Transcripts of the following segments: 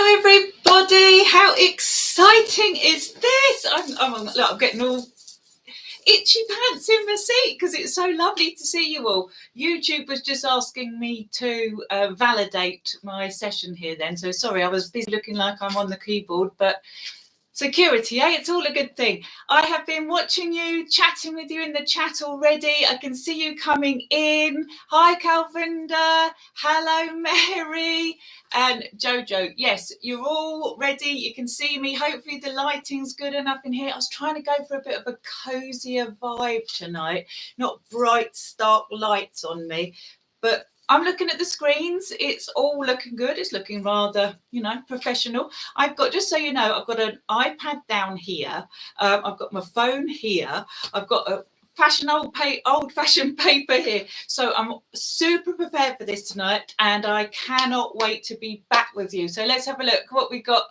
Hello everybody, how exciting is this? I'm getting all itchy pants in my seat because it's so lovely to see you all. YouTube was just asking me to validate my session here then, so sorry, I was busy looking like I'm on the keyboard, but security, it's all a good thing. I have been watching you, chatting with you in the chat already. I can see you coming in. Hi, Calvinda. Hello, Mary. And Jojo. Yes, you're all ready. You can see me. Hopefully the lighting's good enough in here. I was trying to go for a bit of a cozier vibe tonight. Not bright, stark lights on me, but I'm looking at the screens. It's all looking good. It's looking rather, professional. I've got, just so you know, I've got an iPad down here. I've got my phone here. I've got a old-fashioned paper here. So I'm super prepared for this tonight, and I cannot wait to be back with you. So let's have a look what we got.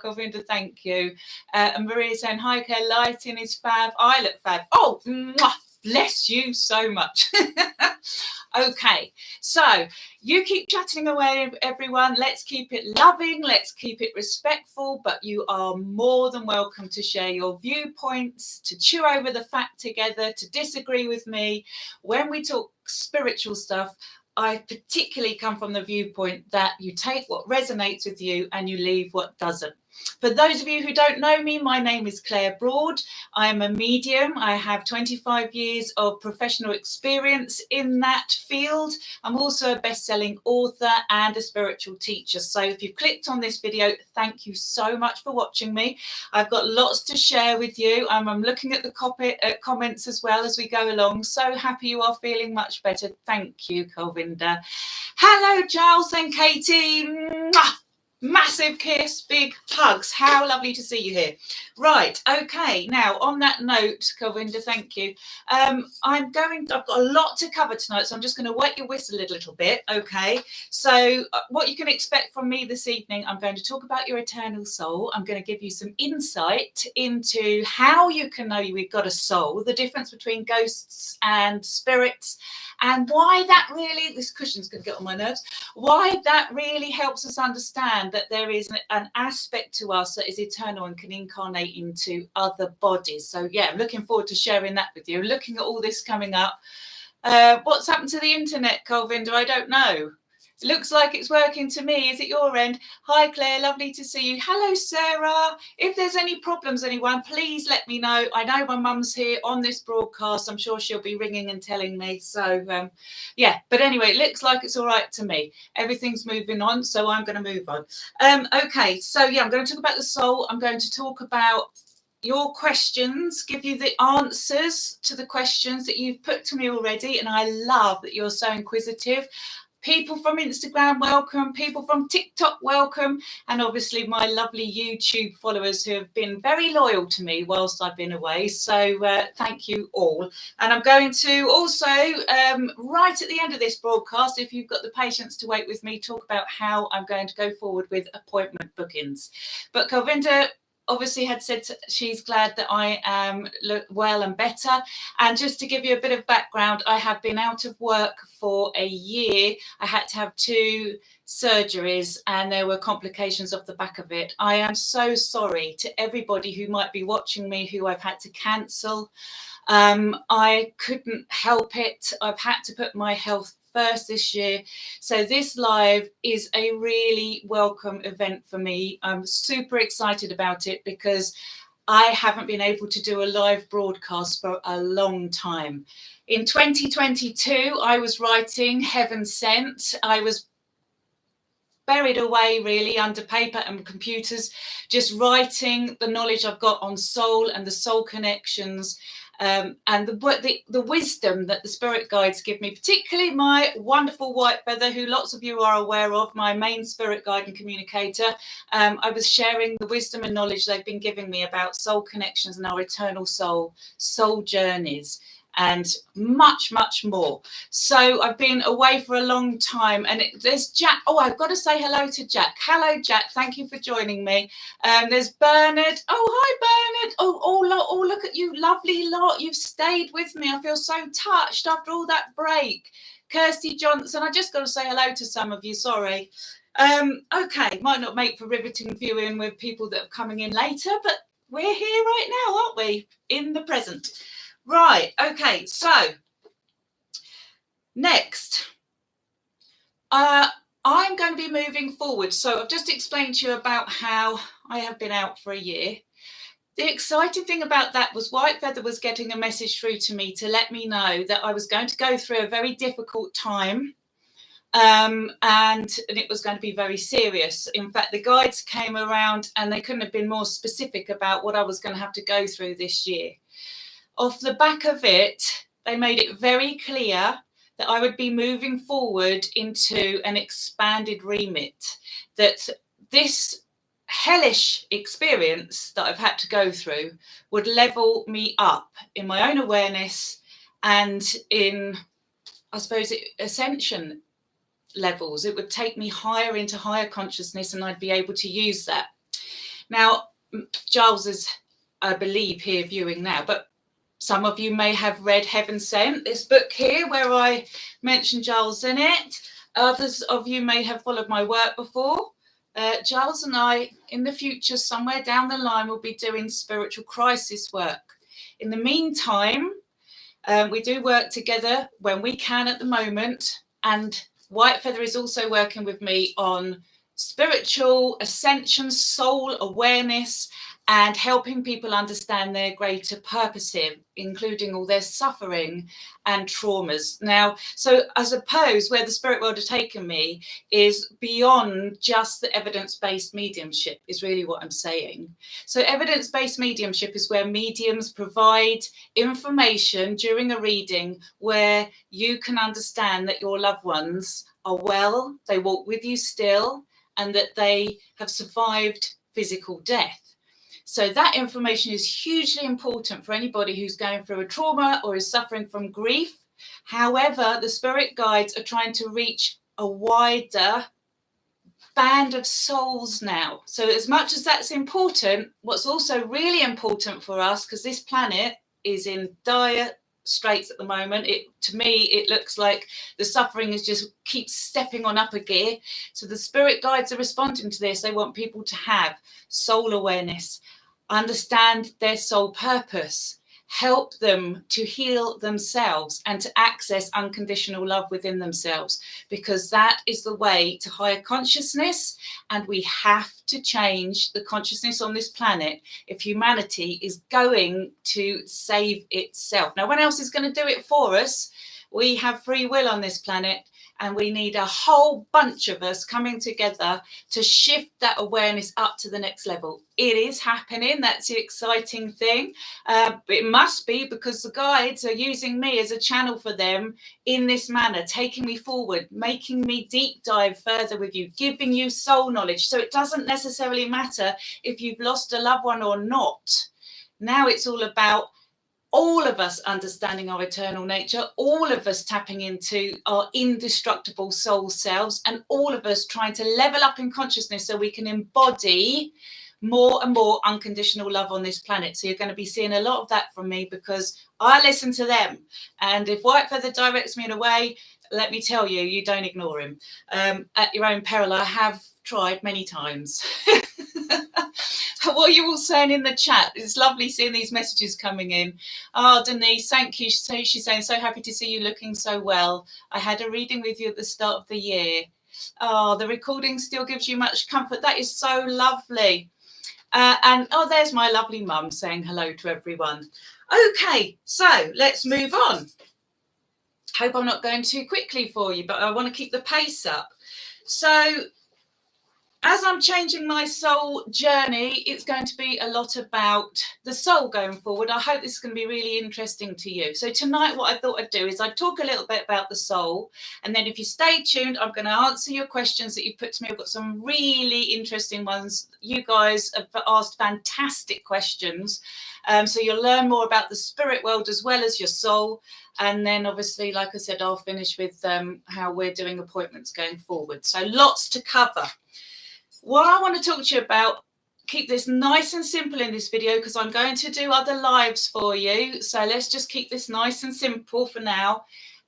Govinda, thank you. And Maria saying, hi, Claire, lighting is fab. I look fab. Oh, mwah, bless you so much. Okay, so you keep chatting away, everyone. Let's keep it loving. Let's keep it respectful. But you are more than welcome to share your viewpoints, to chew over the fact together, to disagree with me. When we talk spiritual stuff, I particularly come from the viewpoint that you take what resonates with you and you leave what doesn't. For those of you who don't know me, my name is Claire Broad. I am a medium. I have 25 years of professional experience in that field. I'm also a best-selling author and a spiritual teacher. So if you clicked on this video, thank you so much for watching me. I've got lots to share with you. I'm looking at the comments as well as we go along. So happy you are feeling much better. Thank you, Calvinda. Hello, Giles and Katie. Mwah! Massive kiss, big hugs. How lovely to see you here. Right, okay. Now, on that note, Calvinda, thank you. I've got a lot to cover tonight, so I'm just going to wet your whistle a little bit. Okay. So, what you can expect from me this evening, I'm going to talk about your eternal soul. I'm going to give you some insight into how you can know we've got a soul, the difference between ghosts and spirits, and why that really, this cushion's going to get on my nerves, why that really helps us understand that there is an aspect to us that is eternal and can incarnate into other bodies. So yeah, I'm looking forward to sharing that with you. Looking at all this coming up. What's happened to the internet, Calvinda? I don't know. It looks like it's working to me. Is it your end? Hi, Claire. Lovely to see you. Hello, Sarah. If there's any problems, anyone, please let me know. I know my mum's here on this broadcast. I'm sure she'll be ringing and telling me. So, yeah. But anyway, it looks like it's all right to me. Everything's moving on, so I'm going to move on. Okay. So, yeah, I'm going to talk about the soul. I'm going to talk about your questions, give you the answers to the questions that you've put to me already. And I love that you're so inquisitive. People from Instagram, welcome. People from TikTok, welcome. And obviously my lovely YouTube followers who have been very loyal to me whilst I've been away. So thank you all. And I'm going to also, right at the end of this broadcast, if you've got the patience to wait with me, talk about how I'm going to go forward with appointment bookings. But Calvinda obviously had said she's glad that I am well and better. And just to give you a bit of background, I have been out of work for a year. I had to have 2 surgeries and there were complications off the back of it. I am so sorry to everybody who might be watching me who I've had to cancel. I couldn't help it. I've had to put my health first this year. So this live is a really welcome event for me. I'm super excited about it because I haven't been able to do a live broadcast for a long time. In 2022, I was writing Heaven Sent. I was buried away really under paper and computers, just writing the knowledge I've got on soul and the soul connections. And the wisdom that the spirit guides give me, particularly my wonderful white feather, who lots of you are aware of, my main spirit guide and communicator. I was sharing the wisdom and knowledge they've been giving me about soul connections and our eternal soul journeys, and much, much more. So I've been away for a long time, and there's Jack. Oh, I've got to say hello to Jack. Hello, Jack. Thank you for joining me. There's Bernard. Oh, hi, Bernard. Oh, look at you, lovely lot. You've stayed with me. I feel so touched after all that break. Kirsty Johnson, I just got to say hello to some of you, sorry. Okay, might not make for riveting viewing with people that are coming in later, but we're here right now, aren't we? In the present. Right, okay, so next. I'm going to be moving forward. So I've just explained to you about how I have been out for a year. The exciting thing about that was White Feather was getting a message through to me to let me know that I was going to go through a very difficult time, and it was going to be very serious. In fact, the guides came around and they couldn't have been more specific about what I was going to have to go through this year. Off the back of it, they made it very clear that I would be moving forward into an expanded remit, that this hellish experience that I've had to go through would level me up in my own awareness and in, I suppose, ascension levels. It would take me higher into higher consciousness and I'd be able to use that. Now, Giles is, I believe, here viewing now, but some of you may have read Heaven Sent, this book here where I mentioned Giles in it. Others of you may have followed my work before. Giles and I, in the future, somewhere down the line, will be doing spiritual crisis work. In the meantime, we do work together when we can at the moment, and White Feather is also working with me on spiritual ascension, soul awareness, and helping people understand their greater purpose here, including all their suffering and traumas. Now, so I suppose where the spirit world has taken me is beyond just the evidence-based mediumship, is really what I'm saying. So evidence-based mediumship is where mediums provide information during a reading where you can understand that your loved ones are well, they walk with you still, and that they have survived physical death. So that information is hugely important for anybody who's going through a trauma or is suffering from grief. However, the spirit guides are trying to reach a wider band of souls now. So as much as that's important, what's also really important for us, because this planet is in dire straits at the moment, to me it looks like the suffering is just keeps stepping on up a gear. So the spirit guides are responding to this. They want people to have soul awareness, understand their soul purpose, help them to heal themselves and to access unconditional love within themselves, because that is the way to higher consciousness. And we have to change the consciousness on this planet if humanity is going to save itself. Now, one else is going to do it for us. We have free will on this planet, and we need a whole bunch of us coming together to shift that awareness up to the next level. It is happening. That's the exciting thing. It must be, because the guides are using me as a channel for them in this manner, taking me forward, making me deep dive further with you, giving you soul knowledge. So it doesn't necessarily matter if you've lost a loved one or not. Now it's all about all of us understanding our eternal nature, all of us tapping into our indestructible soul selves, and all of us trying to level up in consciousness so we can embody more and more unconditional love on this planet. So you're going to be seeing a lot of that from me, because I listen to them. And if White Feather directs me in a way, let me tell you, you don't ignore him. At your own peril. I have tried many times. What are you all saying in the chat? It's lovely seeing these messages coming in. Oh, Denise, thank you. So she's saying, so happy to see you looking so well. I had a reading with you at the start of the year. Oh, the recording still gives you much comfort. That is so lovely. And oh, there's my lovely mum saying hello to everyone. Okay, so let's move on. Hope I'm not going too quickly for you, but I want to keep the pace up. So as I'm changing my soul journey, it's going to be a lot about the soul going forward. I hope this is going to be really interesting to you. So tonight, what I thought I'd do is I'd talk a little bit about the soul. And then if you stay tuned, I'm going to answer your questions that you've put to me. I've got some really interesting ones. You guys have asked fantastic questions. So you'll learn more about the spirit world as well as your soul. And then obviously, like I said, I'll finish with how we're doing appointments going forward. So lots to cover. What I want to talk to you about, keep this nice and simple in this video, because I'm going to do other lives for you. So let's just keep this nice and simple for now.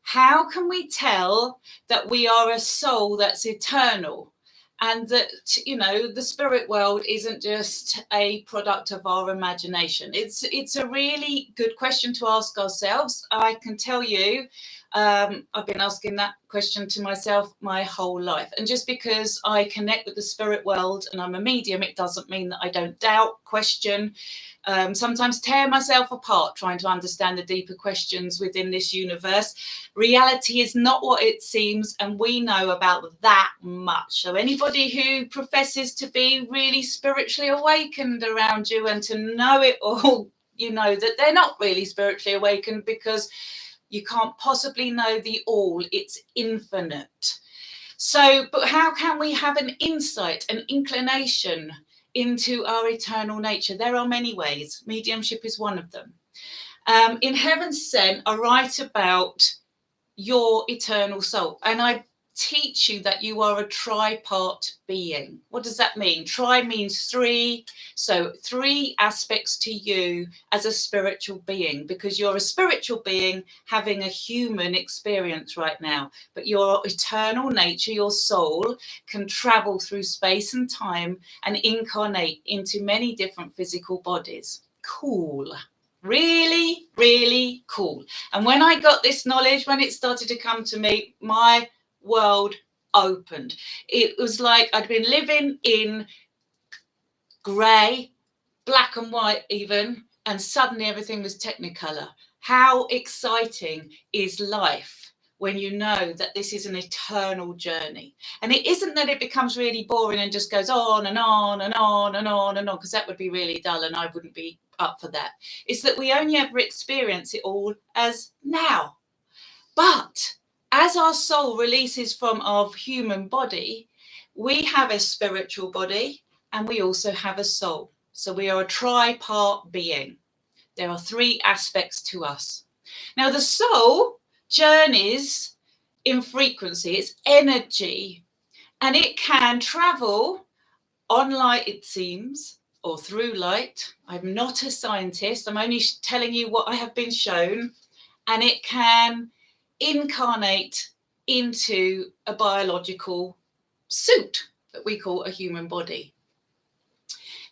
How can we tell that we are a soul that's eternal? And that, the spirit world isn't just a product of our imagination. It's a really good question to ask ourselves. I can tell you, I've been asking that question to myself my whole life. And just because I connect with the spirit world and I'm a medium, it doesn't mean that I don't doubt, question, sometimes tear myself apart trying to understand the deeper questions within this universe. Reality is not what it seems, and we know about that much. So anybody who professes to be really spiritually awakened around you and to know it all, you know that they're not really spiritually awakened, because you can't possibly know the all. It's infinite. So, but how can we have an insight, an inclination into our eternal nature? There are many ways. Mediumship is one of them. In Heaven Sent, I write about your eternal soul, and I teach you that you are a tripart being. What does that mean? Tri means three. So 3 aspects to you as a spiritual being, because you're a spiritual being having a human experience right now. But your eternal nature, your soul, can travel through space and time and incarnate into many different physical bodies. Cool. Really, really cool. And when I got this knowledge, when it started to come to me, my world opened. It was like I'd been living in grey, black and white even, and suddenly everything was technicolor. How exciting is life when you know that this is an eternal journey? And it isn't that it becomes really boring and just goes on and on and on and on and on, because that would be really dull and I wouldn't be up for that. It's that we only ever experience it all as now. But as our soul releases from our human body, we have a spiritual body and we also have a soul. So we are a tripart being. There are 3 aspects to us. Now, the soul journeys in frequency, it's energy, and it can travel on light, it seems, or through light. I'm not a scientist, I'm only telling you what I have been shown. And it can incarnate into a biological suit that we call a human body.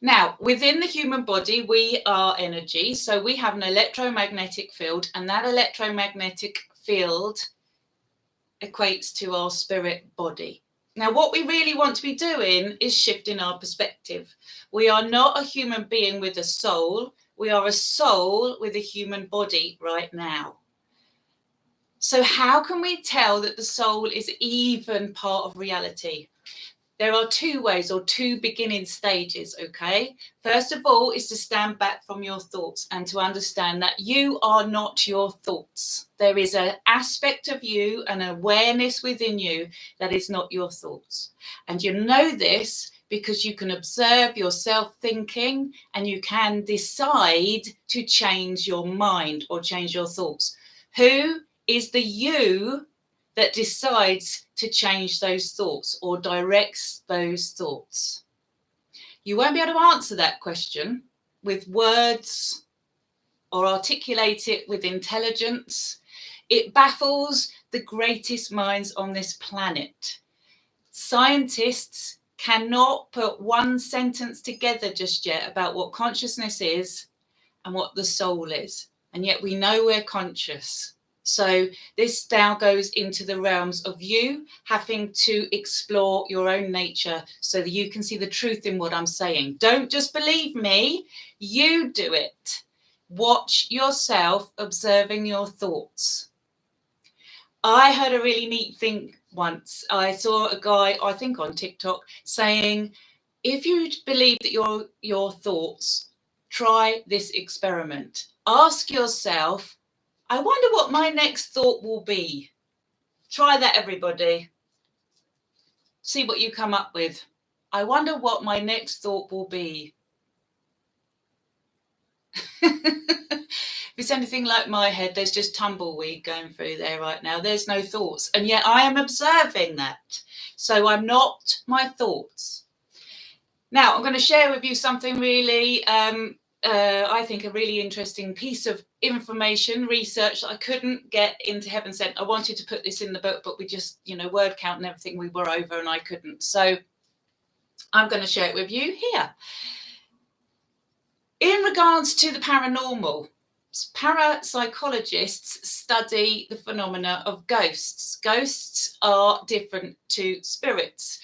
Now, within the human body, we are energy. So we have an electromagnetic field, and that electromagnetic field equates to our spirit body. Now, what we really want to be doing is shifting our perspective. We are not a human being with a soul. We are a soul with a human body right now. So how can we tell that the soul is even part of reality? There are 2 ways, or 2 beginning stages, okay? First of all is to stand back from your thoughts and to understand that you are not your thoughts. There is an aspect of you, an awareness within you that is not your thoughts. And you know this because you can observe yourself thinking and you can decide to change your mind or change your thoughts. Who is the you that decides to change those thoughts or directs those thoughts? You won't be able to answer that question with words or articulate it with intelligence. It baffles the greatest minds on this planet. Scientists cannot put one sentence together just yet about what consciousness is and what the soul is. And yet we know we're conscious. So this now goes into the realms of you having to explore your own nature so that you can see the truth in what I'm saying. Don't just believe me, you do it. Watch yourself observing your thoughts. I heard a really neat thing once. I saw a guy, I think on TikTok, saying, if you believe that your thoughts, try this experiment. Ask yourself, I wonder what my next thought will be. Try that, everybody. See what you come up with. I wonder what my next thought will be. If it's anything like my head, there's just tumbleweed going through there right now. There's no thoughts. And yet I am observing that. So I'm not my thoughts. Now, I'm going to share with you something really I think, a really interesting piece of information, research that I couldn't get into Heaven Sent. I wanted to put this in the book, but we just, word count and everything, we were over and I couldn't. So I'm going to share it with you here. In regards to the paranormal, parapsychologists study the phenomena of ghosts. Ghosts are different to spirits.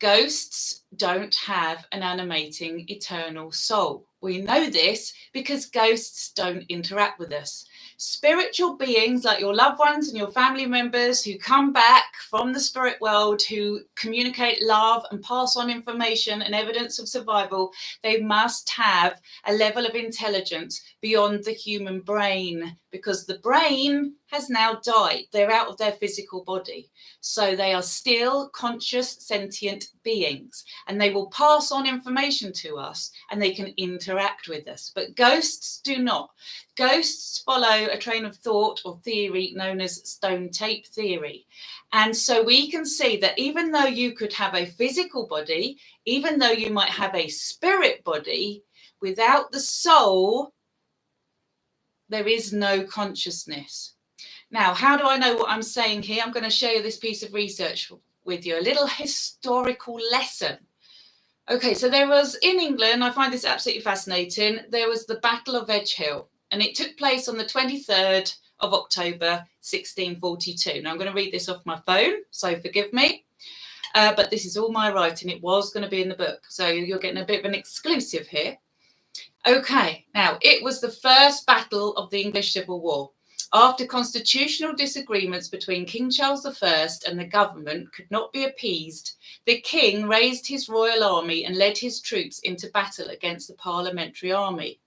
Ghosts don't have an animating eternal soul. We know this because ghosts don't interact with us. Spiritual beings like your loved ones and your family members who come back from the spirit world, who communicate love and pass on information and evidence of survival, they must have a level of intelligence beyond the human brain, because the brain has now died. They're out of their physical body. So they are still conscious, sentient beings, and they will pass on information to us and they can interact with us. But ghosts do not. Ghosts follow a train of thought or theory known as stone tape theory. And so we can see that even though you could have a physical body, even though you might have a spirit body, without the soul, there is no consciousness. Now, how do I know what I'm saying here? I'm going to share this piece of research with you, a little historical lesson. Okay, so there was, in England, I find this absolutely fascinating, there was the Battle of Edgehill, and it took place on the 23rd of October, 1642. Now, I'm going to read this off my phone, so forgive me, but this is all my writing. It was going to be in the book, so you're getting a bit of an exclusive here. Okay, now, it was the first battle of the English Civil War. After constitutional disagreements between King Charles I and the government could not be appeased, the king raised his royal army and led his troops into battle against the parliamentary army.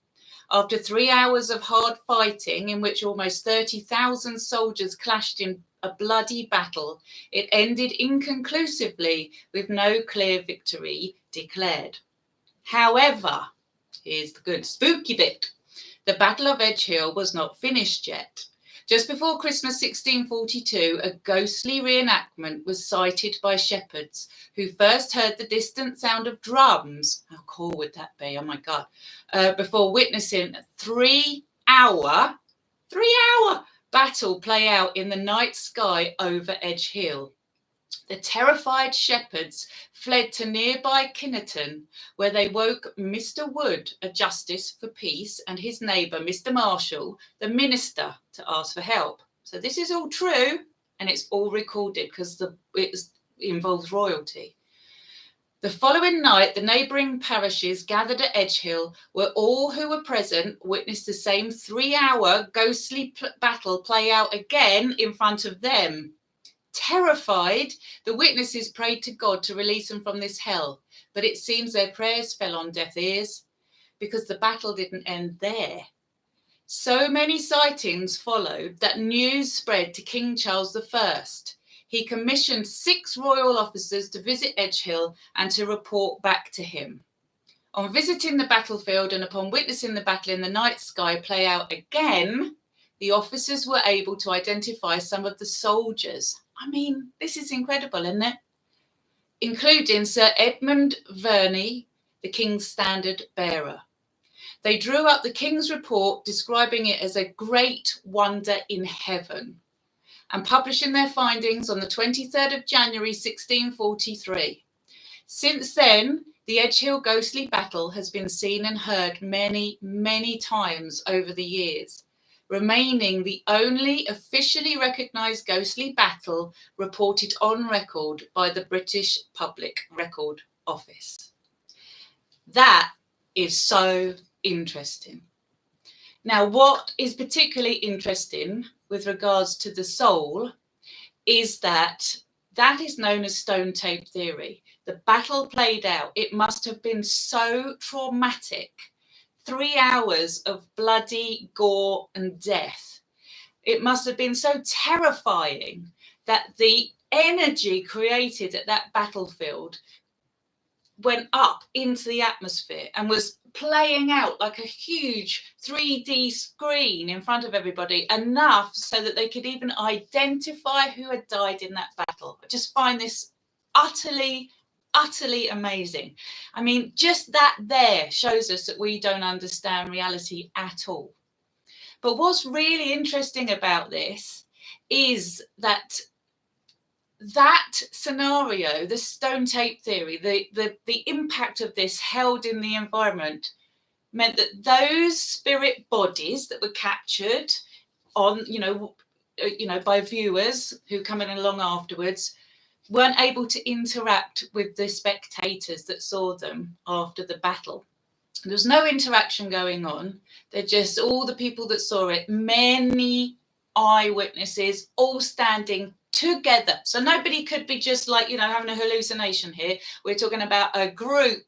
After 3 hours of hard fighting, in which almost 30,000 soldiers clashed in a bloody battle, it ended inconclusively with no clear victory declared. However, here's the good spooky bit. The Battle of Edgehill was not finished yet. Just before Christmas 1642, a ghostly reenactment was sighted by shepherds who first heard the distant sound of drums. How cool would that be? Oh my God. Before witnessing a 3 hour battle play out in the night sky over Edgehill. The terrified shepherds fled to nearby Kinnerton, where they woke Mr. Wood, a justice for peace, and his neighbour, Mr. Marshall, the minister, to ask for help. So this is all true, and it's all recorded because it involves royalty. The following night, the neighbouring parishes gathered at Edgehill, where all who were present witnessed the same 3 hour ghostly battle play out again in front of them. Terrified, the witnesses prayed to God to release them from this hell, but it seems their prayers fell on deaf ears because the battle didn't end there. So many sightings followed that news spread to King Charles I. He commissioned 6 royal officers to visit Edgehill and to report back to him. On visiting the battlefield and upon witnessing the battle in the night sky play out again, the officers were able to identify some of the soldiers. I mean, this is incredible, isn't it? Including Sir Edmund Verney, the King's standard bearer. They drew up the King's report describing it as a great wonder in heaven and publishing their findings on the 23rd of January 1643. Since then, the Edgehill ghostly battle has been seen and heard many, many times over the years, remaining the only officially recognised ghostly battle reported on record by the British Public Record Office. That is so interesting. Now, what is particularly interesting with regards to the soul is that is known as stone tape theory. The battle played out. It must have been so traumatic. 3 hours of bloody gore and death. It must have been so terrifying that the energy created at that battlefield went up into the atmosphere and was playing out like a huge 3D screen in front of everybody, enough so that they could even identify who had died in that battle. I just find this utterly utterly amazing. I mean, just that there shows us that we don't understand reality at all. But what's really interesting about this is that scenario, the stone tape theory, the impact of this held in the environment meant that those spirit bodies that were captured on, by viewers who come in along afterwards, weren't able to interact with the spectators that saw them after the battle. There was no interaction going on. They're just all the people that saw it, many eyewitnesses, all standing together. So nobody could be just like, having a hallucination here. We're talking about a group,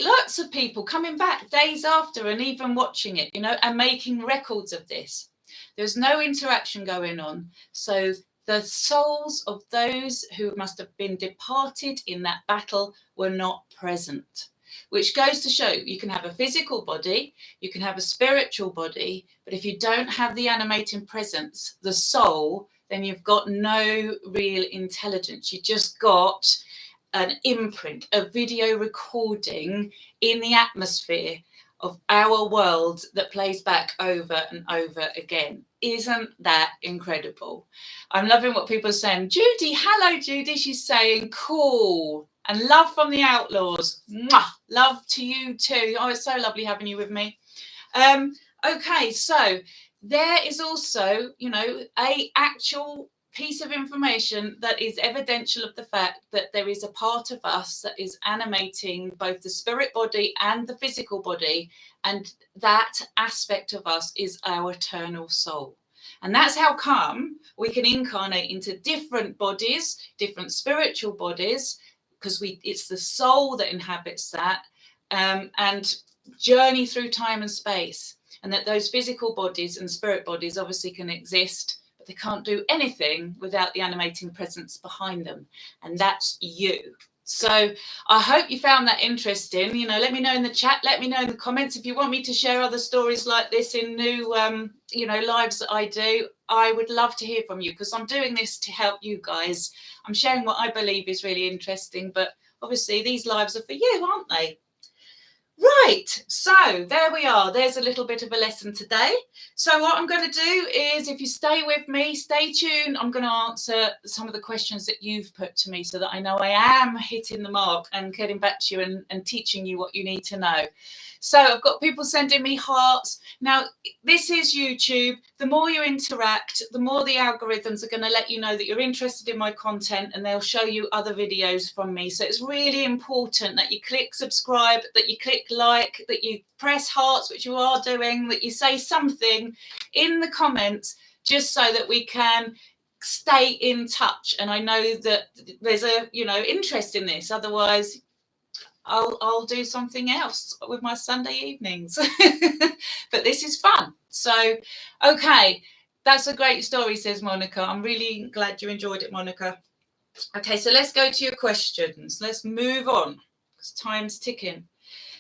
lots of people coming back days after and even watching it, and making records of this. There's no interaction going on. So the souls of those who must have been departed in that battle were not present, which goes to show you can have a physical body, you can have a spiritual body, but if you don't have the animating presence, the soul, then you've got no real intelligence. You just got an imprint, a video recording in the atmosphere of our world that plays back over and over again. Isn't that incredible? I'm loving what people are saying. Judy, hello, Judy. She's saying, cool. And love from the Outlaws. Mwah. Love to you too. Oh, it's so lovely having you with me. Okay, so there is also, a actual piece of information that is evidential of the fact that there is a part of us that is animating both the spirit body and the physical body, and that aspect of us is our eternal soul. And that's how come we can incarnate into different bodies, different spiritual bodies, because it's the soul that inhabits that, and journey through time and space. And that those physical bodies and spirit bodies obviously can exist, but they can't do anything without the animating presence behind them. And that's you. So I hope you found that interesting. Let me know in the chat, let me know in the comments if you want me to share other stories like this in new, lives that I do. I would love to hear from you, because I'm doing this to help you guys. I'm sharing what I believe is really interesting, but obviously these lives are for you, aren't they? Right, so there we are. There's a little bit of a lesson today. So what I'm going to do is, if you stay with me, stay tuned, I'm going to answer some of the questions that you've put to me so that I know I am hitting the mark and getting back to you and teaching you what you need to know. So I've got people sending me hearts. Now, this is YouTube. The more you interact, the more the algorithms are going to let you know that you're interested in my content, and they'll show you other videos from me. So it's really important that you click subscribe, that you click like, that you press hearts, which you are doing, that you say something in the comments, just so that we can stay in touch. And I know that there's a interest in this. Otherwise, I'll do something else with my Sunday evenings. But this is fun. So, okay, that's a great story, says Monica. I'm really glad you enjoyed it, Monica. Okay, so let's go to your questions. Let's move on, because time's ticking.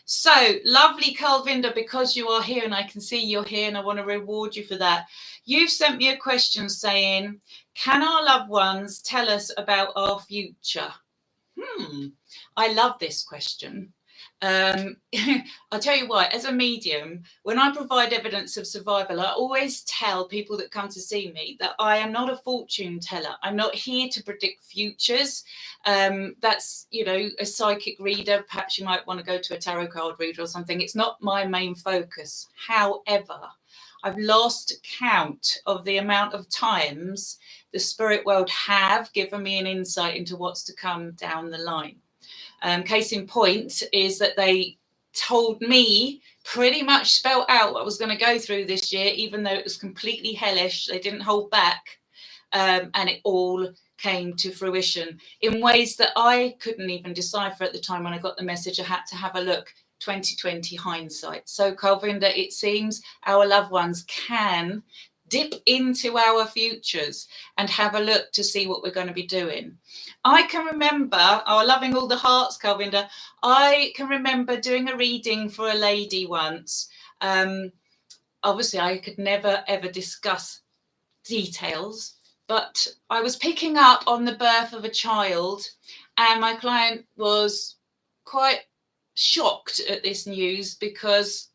So, lovely Calvinda, because you are here and I can see you're here and I want to reward you for that. You've sent me a question saying, can our loved ones tell us about our future? I love this question. I'll tell you why. As a medium, when I provide evidence of survival, I always tell people that come to see me that I am not a fortune teller. I'm not here to predict futures. That's, a psychic reader. Perhaps you might want to go to a tarot card reader or something. It's not my main focus. However, I've lost count of the amount of times the spirit world have given me an insight into what's to come down the line. Case in point is that they told me, pretty much spelled out what I was going to go through this year, even though it was completely hellish. They didn't hold back, and it all came to fruition in ways that I couldn't even decipher at the time when I got the message. I had to have a look. 2020 hindsight. So, Calvinda, it seems our loved ones can dip into our futures and have a look to see what we're going to be doing. I can remember, loving all the hearts, Calvinda. I can remember doing a reading for a lady once. Obviously, I could never, ever discuss details, But I was picking up on the birth of a child, and my client was quite shocked at this news because,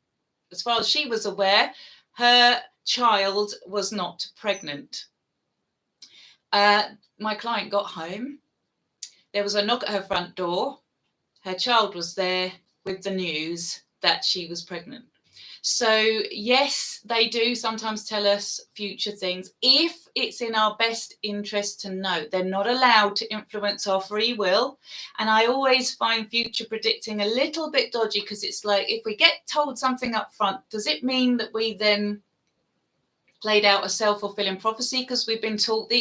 as far as she was aware, her child was not pregnant. My client got home. There was a knock at her front door. Her child was there with the news that she was pregnant. So yes, they do sometimes tell us future things if it's in our best interest to know. They're not allowed to influence our free will. And I always find future predicting a little bit dodgy, because it's like, if we get told something up front, does it mean that we then played out a self-fulfilling prophecy because we've been told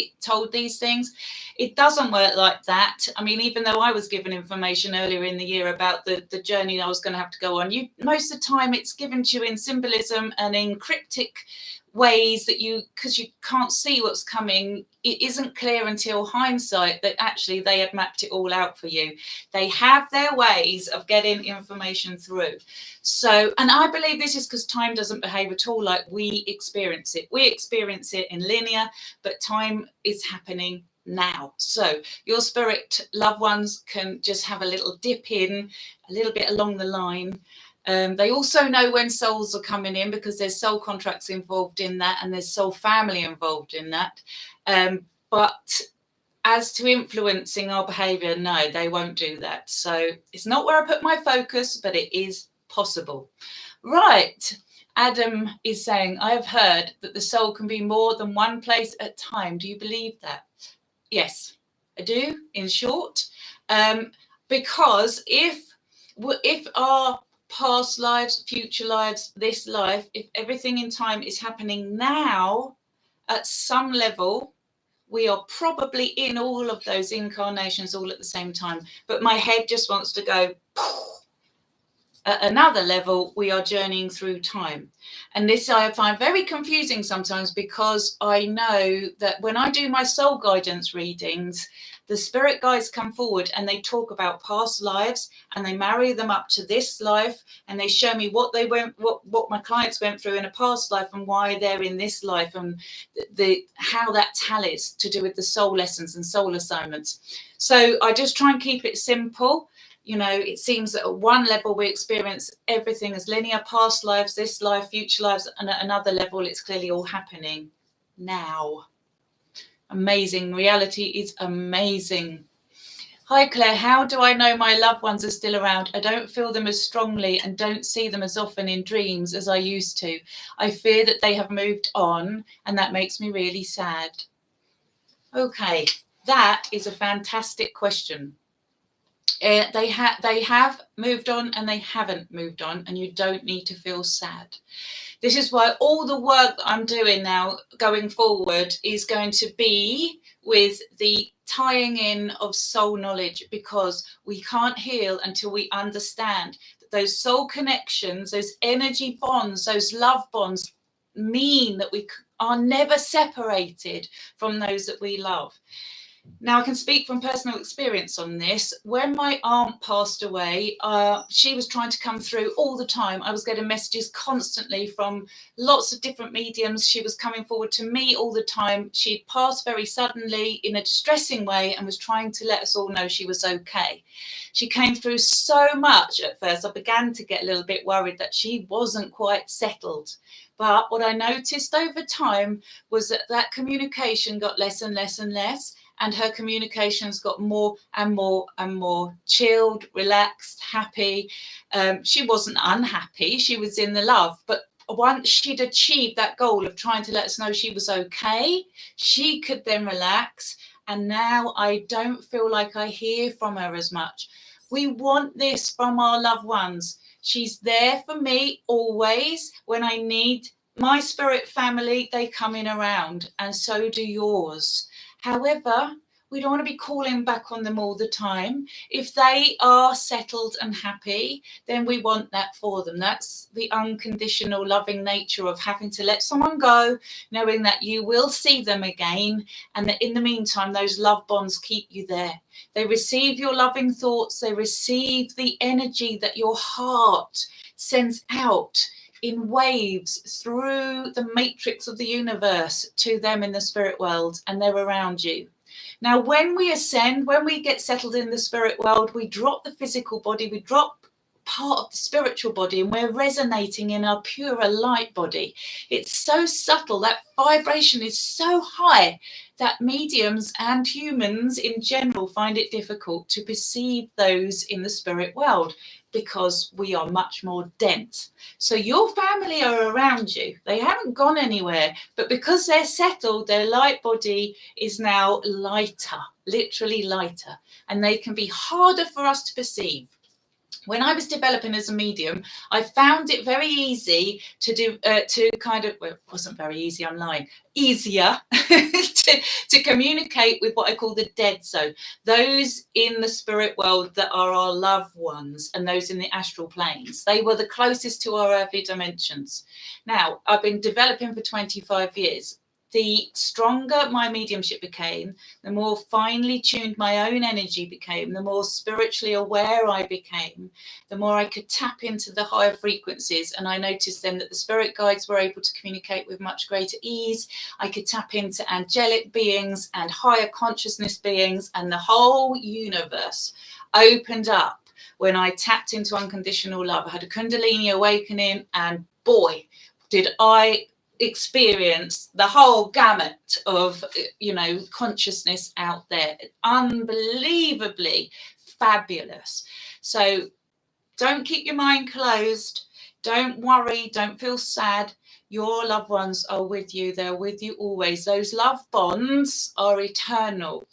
these things? It doesn't work like that. I mean, even though I was given information earlier in the year about the journey I was going to have to go on, most of the time it's given to you in symbolism and in cryptic ways that because you can't see what's coming. It isn't clear until hindsight that actually they had mapped it all out for you. They have their ways of getting information through. So, and I believe this is because time doesn't behave at all like we experience it. We experience it in linear, but time is happening now. So your spirit loved ones can just have a little dip in a little bit along the line. They also know when souls are coming in, because there's soul contracts involved in that, and there's soul family involved in that. But as to influencing our behavior, no, they won't do that. So it's not where I put my focus, but it is possible. Right. Adam is saying, I have heard that the soul can be more than one place at a time. Do you believe that? Yes, I do, in short. Because if our past lives, future lives, this life, if everything in time is happening now, at some level, we are probably in all of those incarnations all at the same time. But my head just wants to go. At another level, we are journeying through time. And this I find very confusing sometimes, because I know that when I do my soul guidance readings, the spirit guides come forward and they talk about past lives, and they marry them up to this life, and they show me what my clients went through in a past life and why they're in this life, and how that tallies to do with the soul lessons and soul assignments. So I just try and keep it simple. You know, it seems that at one level we experience everything as linear, past lives, this life, future lives, and at another level it's clearly all happening now. Amazing. Reality is amazing. Hi Claire, how do I know my loved ones are still around? I don't feel them as strongly and don't see them as often in dreams as I used to. I fear that they have moved on, and that makes me really sad. Okay, that is a fantastic question. They have moved on and they haven't moved on, and you don't need to feel sad. This is why all the work that I'm doing now going forward is going to be with the tying in of soul knowledge, because we can't heal until we understand that those soul connections, those energy bonds, those love bonds mean that we are never separated from those that we love. Now, I can speak from personal experience on this. When my aunt passed away, she was trying to come through all the time. I was getting messages constantly from lots of different mediums. She was coming forward to me all the time. She'd passed very suddenly in a distressing way and was trying to let us all know she was okay. She came through so much at first, I began to get a little bit worried that she wasn't quite settled. But what I noticed over time was that communication got less and less and less. And her communications got more and more and more chilled, relaxed, happy. She wasn't unhappy. She was in the love. But once she'd achieved that goal of trying to let us know she was okay, she could then relax. And now I don't feel like I hear from her as much. We want this from our loved ones. She's there for me always. When I need my spirit family, they come in around, and so do yours. However, we don't want to be calling back on them all the time. If they are settled and happy, then we want that for them. That's the unconditional loving nature of having to let someone go, knowing that you will see them again, and that in the meantime, those love bonds keep you there. They receive your loving thoughts. They receive the energy that your heart sends out in waves through the matrix of the universe to them in the spirit world, and they're around you. Now, when we ascend, when we get settled in the spirit world, we drop the physical body, we drop part of the spiritual body, and we're resonating in our purer light body. It's so subtle, that vibration is so high that mediums and humans in general find it difficult to perceive those in the spirit world because we are much more dense. So your family are around you, they haven't gone anywhere, but because they're settled, their light body is now lighter, literally lighter, and they can be harder for us to perceive. When I was developing as a medium, I found it very easy to do, well, it wasn't very easy, I'm lying, easier to communicate with what I call the dead zone, those in the spirit world that are our loved ones, and those in the astral planes. They were the closest to our earthly dimensions. Now, I've been developing for 25 years. The stronger my mediumship became, the more finely tuned my own energy became, the more spiritually aware I became, the more I could tap into the higher frequencies. And I noticed then that the spirit guides were able to communicate with much greater ease. I could tap into angelic beings and higher consciousness beings, and the whole universe opened up when I tapped into unconditional love. I had a Kundalini awakening, and boy, did I experience the whole gamut of, consciousness out there. Unbelievably fabulous. So don't keep your mind closed. Don't worry. Don't feel sad. Your loved ones are with you. They're with you always. Those love bonds are eternal.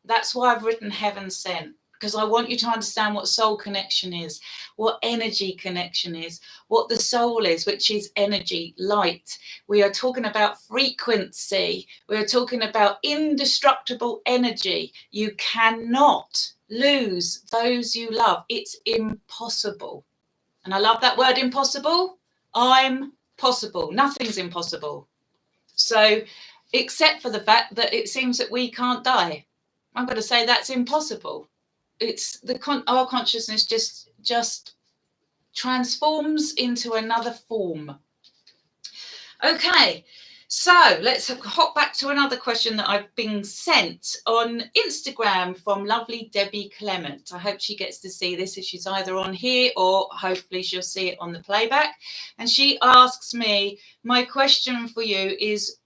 That's why I've written Heaven Sent, because I want you to understand what soul connection is, what energy connection is, what the soul is, which is energy, light. We are talking about frequency. We are talking about indestructible energy. You cannot lose those you love. It's impossible. And I love that word, impossible. I'm possible. Nothing's impossible. So, except for the fact that it seems that we can't die. I'm going to say that's impossible. It's our consciousness just transforms into another form. Okay, so let's hop back to another question that I've been sent on Instagram from lovely Debbie Clement. I hope she gets to see this if she's either on here, or hopefully she'll see it on the playback. And she asks me, my question for you is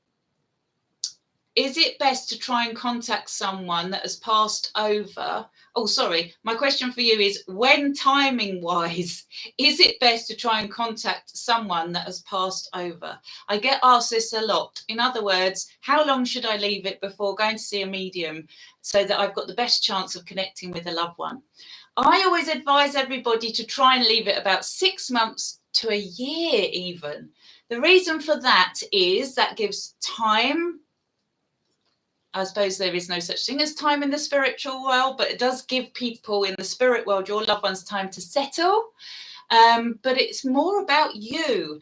it best to try and contact someone that has passed over? Oh, sorry. My question for you is, when timing wise, is it best to try and contact someone that has passed over? I get asked this a lot. In other words, how long should I leave it before going to see a medium so that I've got the best chance of connecting with a loved one? I always advise everybody to try and leave it about 6 months to a year even. The reason for that is that gives time. I suppose there is no such thing as time in the spiritual world, but it does give people in the spirit world, your loved ones, time to settle. But it's more about you.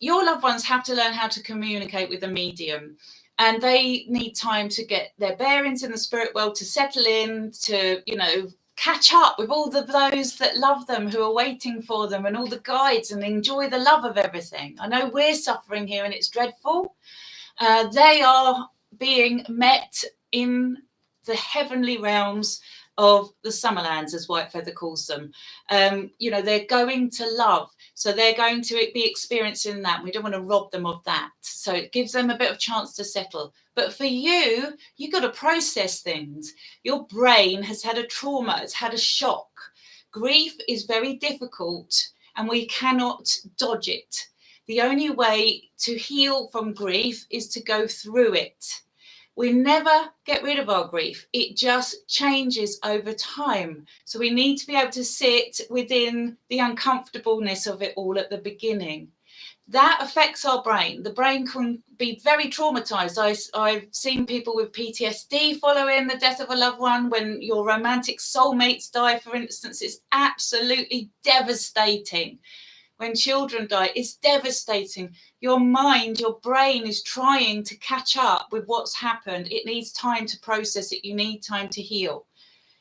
Your loved ones have to learn how to communicate with a medium, and they need time to get their bearings in the spirit world, to settle in, to, catch up with all of those that love them, who are waiting for them, and all the guides, and enjoy the love of everything. I know we're suffering here and it's dreadful. They are being met in the heavenly realms of the Summerlands, as Whitefeather calls them. They're going to love, so they're going to be experiencing that. We don't want to rob them of that, so it gives them a bit of chance to settle. But for you, you've got to process things. Your brain has had a trauma, it's had a shock. Grief is very difficult, and we cannot dodge it. The only way to heal from grief is to go through it. We never get rid of our grief. It just changes over time. So we need to be able to sit within the uncomfortableness of it all at the beginning. That affects our brain. The brain can be very traumatized. I've seen people with PTSD following the death of a loved one. When your romantic soulmates die, for instance, it's absolutely devastating. When children die, it's devastating. Your mind, your brain is trying to catch up with what's happened. It needs time to process it. You need time to heal.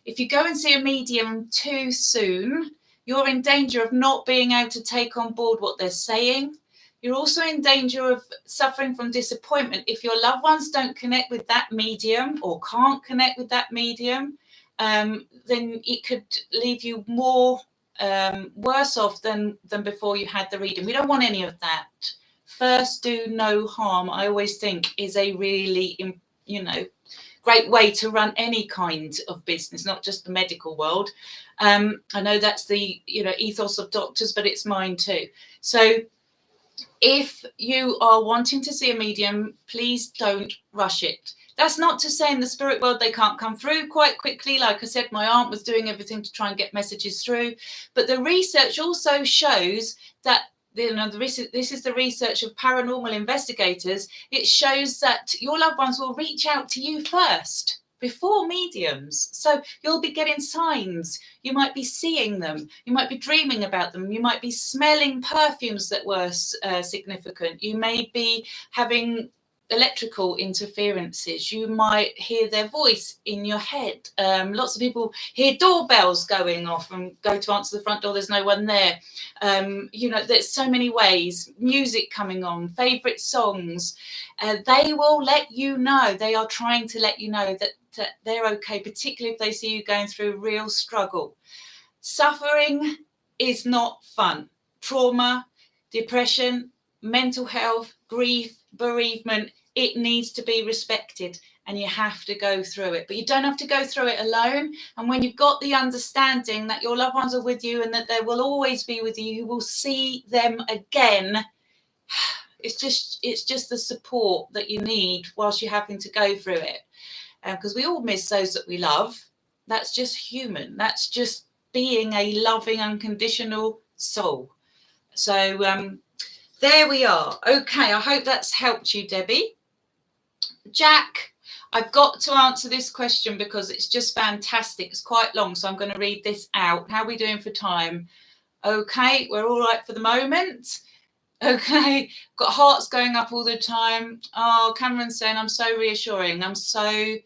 If you go and see a medium too soon, you're in danger of not being able to take on board what they're saying. You're also in danger of suffering from disappointment if your loved ones don't connect with that medium or can't connect with that medium. Then it could leave you more worse off than before you had the reading. We don't want any of that. First, do no harm, I always think, is a really, great way to run any kind of business, not just the medical world. I know that's the ethos of doctors, but it's mine too. So if you are wanting to see a medium, please don't rush it. That's not to say in the spirit world they can't come through quite quickly. Like I said, my aunt was doing everything to try and get messages through. But the research also shows that, this is the research of paranormal investigators. It shows that your loved ones will reach out to you first before mediums. So you'll be getting signs. You might be seeing them. You might be dreaming about them. You might be smelling perfumes that were significant. You may be having electrical interferences. You might hear their voice in your head. Lots of people hear doorbells going off and go to answer the front door. There's no one there. There's so many ways. Music coming on, favorite songs. They will let you know. They are trying to let you know that they're okay, particularly if they see you going through real struggle. Suffering is not fun. Trauma, depression, mental health, grief, bereavement, it needs to be respected, and you have to go through it. But you don't have to go through it alone. And when you've got the understanding that your loved ones are with you and that they will always be with you, you will see them again. It's just the support that you need whilst you're having to go through it. Because we all miss those that we love. That's just human. That's just being a loving, unconditional soul. So there we are. Okay, I hope that's helped you, Debbie. Jack, I've got to answer this question because it's just fantastic. It's quite long, so I'm going to read this out. How are we doing for time? Okay, we're all right for the moment. Okay, got hearts going up all the time. Oh, Cameron's saying, I'm so reassuring. I'm so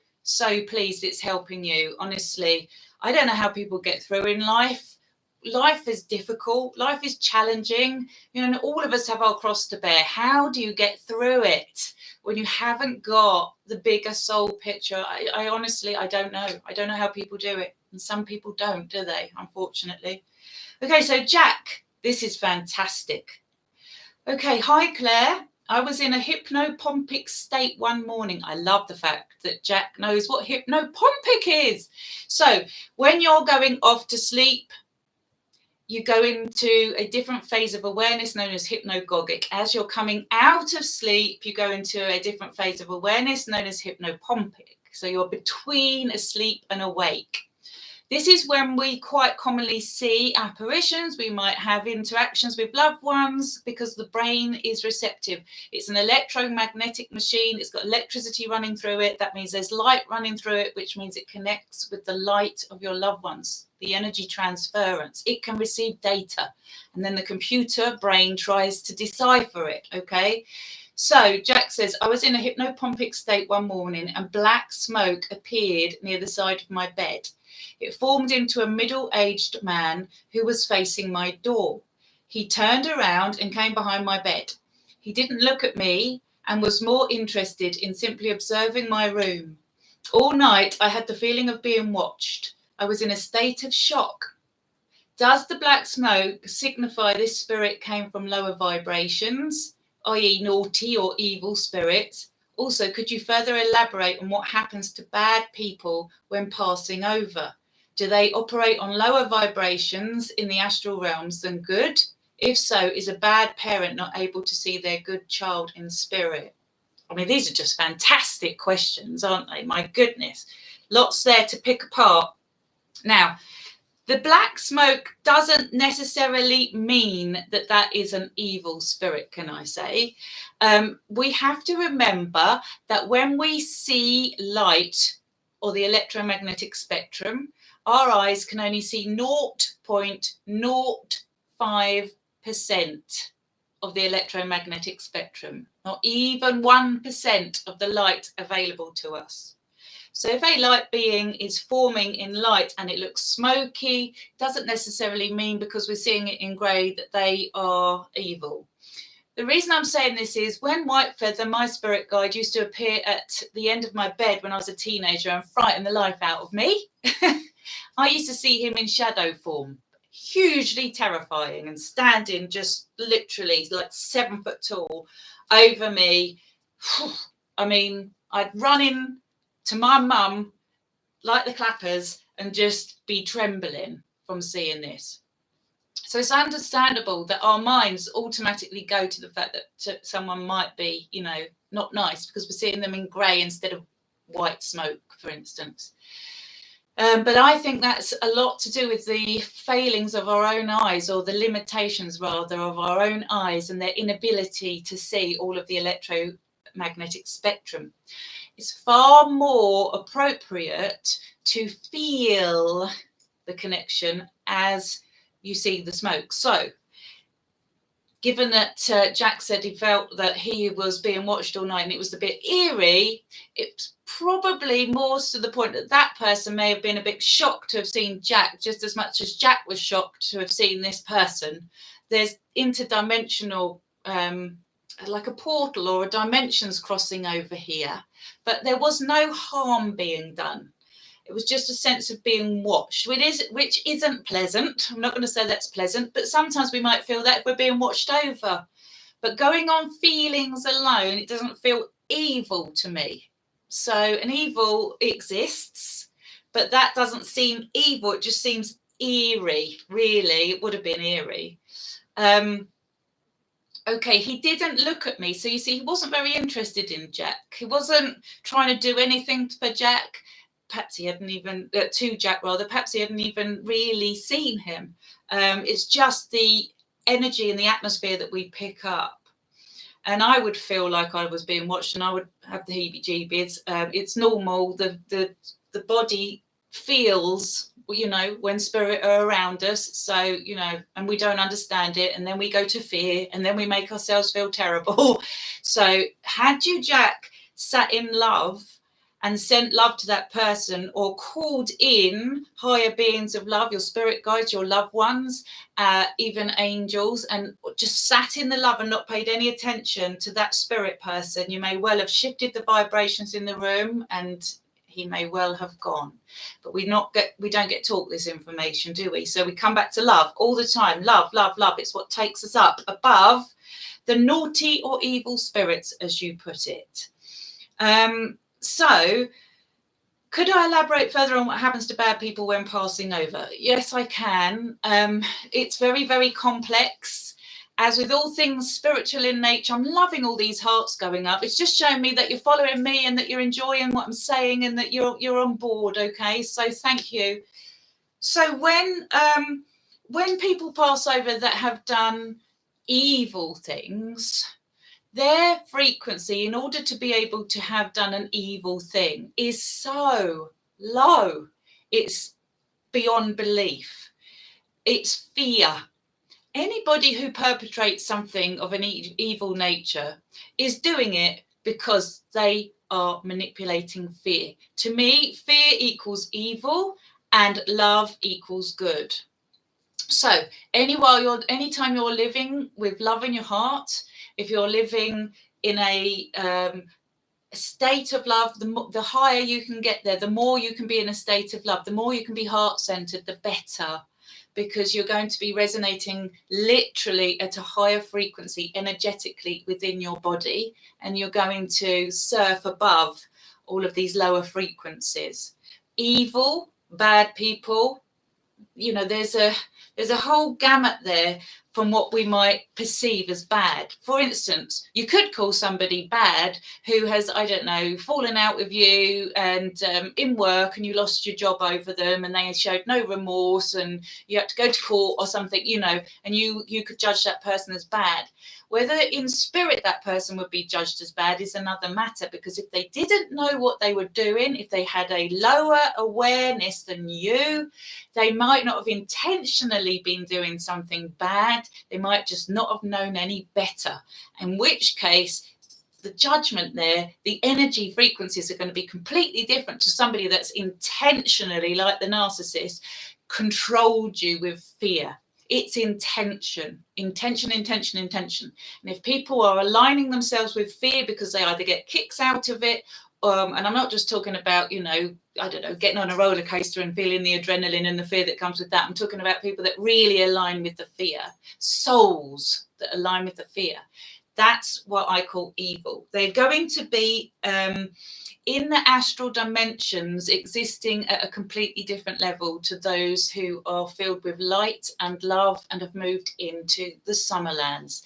pleased it's helping you. Honestly, I don't know how people get through in life. Life is difficult. Life is challenging. All of us have our cross to bear. How do you get through it when you haven't got the bigger soul picture? I honestly, I don't know. I don't know how people do it. And some people don't, do they? Unfortunately. Okay, so Jack, this is fantastic. Okay, hi Claire. I was in a hypnopompic state one morning. I love the fact that Jack knows what hypnopompic is. So when you're going off to sleep, you go into a different phase of awareness known as hypnagogic. As you're coming out of sleep, you go into a different phase of awareness known as hypnopompic. So you're between asleep and awake. This is when we quite commonly see apparitions. We might have interactions with loved ones because the brain is receptive. It's an electromagnetic machine. It's got electricity running through it. That means there's light running through it, which means it connects with the light of your loved ones, the energy transference. It can receive data, and then the computer brain tries to decipher it, okay? So Jack says, I was in a hypnopompic state one morning and black smoke appeared near the side of my bed. It formed into a middle-aged man who was facing my door. He turned around and came behind my bed. He didn't look at me and was more interested in simply observing my room. All night, I had the feeling of being watched. I was in a state of shock. Does the black smoke signify this spirit came from lower vibrations, i.e. naughty or evil spirits? Also, could you further elaborate on what happens to bad people when passing over? Do they operate on lower vibrations in the astral realms than good? If so, is a bad parent not able to see their good child in spirit? I mean, these are just fantastic questions, aren't they? My goodness. Lots there to pick apart. Now, the black smoke doesn't necessarily mean that that is an evil spirit, can I say? We have to remember that when we see light or the electromagnetic spectrum, our eyes can only see 0.05% of the electromagnetic spectrum, not even 1% of the light available to us. So if a light being is forming in light and it looks smoky, doesn't necessarily mean because we're seeing it in grey that they are evil. The reason I'm saying this is when White Feather, my spirit guide, used to appear at the end of my bed when I was a teenager and frighten the life out of me, I used to see him in shadow form, hugely terrifying, and standing just literally like 7 foot tall over me. I mean, I'd run in to my mum like the clappers and just be trembling from seeing this. So it's understandable that our minds automatically go to the fact that someone might be, you know, not nice because we're seeing them in grey instead of white smoke, for instance. But I think that's a lot to do with the failings of our own eyes, or the limitations rather of our own eyes, and their inability to see all of the electromagnetic spectrum. It's far more appropriate to feel the connection as you see the smoke. So given that Jack said he felt that he was being watched all night and it was a bit eerie, it's probably more to the point that that person may have been a bit shocked to have seen Jack just as much as Jack was shocked to have seen this person. There's interdimensional, like a portal or a dimensions crossing over here, but there was no harm being done. It was just a sense of being watched, which isn't pleasant. I'm not going to say that's pleasant, but sometimes we might feel that if we're being watched over. But going on feelings alone, it doesn't feel evil to me. So an evil exists, but that doesn't seem evil. It just seems eerie, really. It would have been eerie. Okay, he didn't look at me. So you see, he wasn't very interested in Jack. He wasn't trying to do anything for Jack. Perhaps he hadn't even, to Jack rather, perhaps he hadn't even really seen him. It's just the energy and the atmosphere that we pick up. And I would feel like I was being watched and I would have the heebie-jeebies. It's normal. The body feels, you know, when spirit are around us. So, you know, and we don't understand it. And then we go to fear and then we make ourselves feel terrible. So had you, Jack, sat in love and sent love to that person, or called in higher beings of love, your spirit guides, your loved ones, even angels, and just sat in the love and not paid any attention to that spirit person, you may well have shifted the vibrations in the room and he may well have gone. But we don't get taught this information, do we? So we come back to love all the time. Love, love, love. It's what takes us up above the naughty or evil spirits, as you put it. So could I elaborate further on what happens to bad people when passing over? Yes, I can. It's very, very complex. As with all things spiritual in nature, I'm loving all these hearts going up. It's just showing me that you're following me and that you're enjoying what I'm saying and that you're on board, okay? So thank you. So when people pass over that have done evil things, their frequency, in order to be able to have done an evil thing, is so low. It's beyond belief. It's fear. Anybody who perpetrates something of an evil nature is doing it because they are manipulating fear. To me, fear equals evil and love equals good. So anytime you're living with love in your heart, if you're living in a state of love, the higher you can get there, the more you can be in a state of love, the more you can be heart-centered, the better, because you're going to be resonating literally at a higher frequency energetically within your body, and you're going to surf above all of these lower frequencies. Evil, bad people, you know, there's a whole gamut there from what we might perceive as bad. For instance, you could call somebody bad who has, I don't know, fallen out with you and in work, and you lost your job over them and they showed no remorse and you had to go to court or something, you know, and you could judge that person as bad. Whether in spirit that person would be judged as bad is another matter, because if they didn't know what they were doing, if they had a lower awareness than you, they might not have intentionally been doing something bad. They might just not have known any better, in which case the judgment there, the energy frequencies are going to be completely different to somebody that's intentionally, like the narcissist, controlled you with fear. It's intention. And if people are aligning themselves with fear because they either get kicks out of it, and I'm not just talking about, I don't know, getting on a roller coaster and feeling the adrenaline and the fear that comes with that. I'm talking about people that really align with the fear, souls that align with the fear. That's what I call evil. They're going to be in the astral dimensions, existing at a completely different level to those who are filled with light and love and have moved into the Summerlands.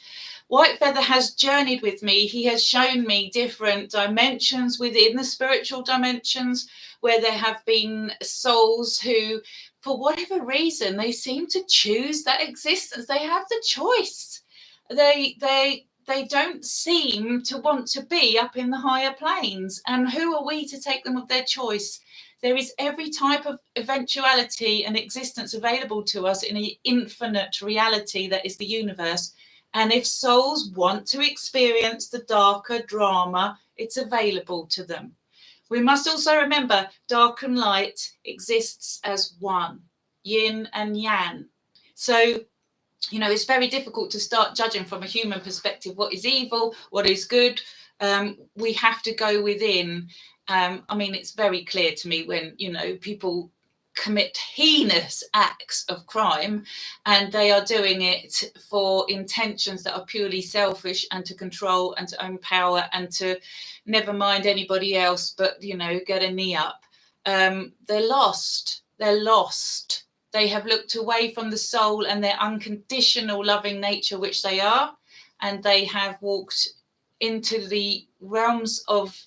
White Feather has journeyed with me. He has shown me different dimensions within the spiritual dimensions, where there have been souls who, for whatever reason, they seem to choose that existence. They have the choice. They don't seem to want to be up in the higher planes. And who are we to take them of their choice? There is every type of eventuality and existence available to us in an infinite reality that is the universe. And if souls want to experience the darker drama, it's available to them. We must also remember dark and light exists as one, yin and yang. So, it's very difficult to start judging from a human perspective what is evil, what is good. We have to go within. It's very clear to me when, people commit heinous acts of crime and they are doing it for intentions that are purely selfish and to control and to own power and to never mind anybody else but, get a knee up. They're lost. They have looked away from the soul and their unconditional loving nature, which they are, and they have walked into the realms of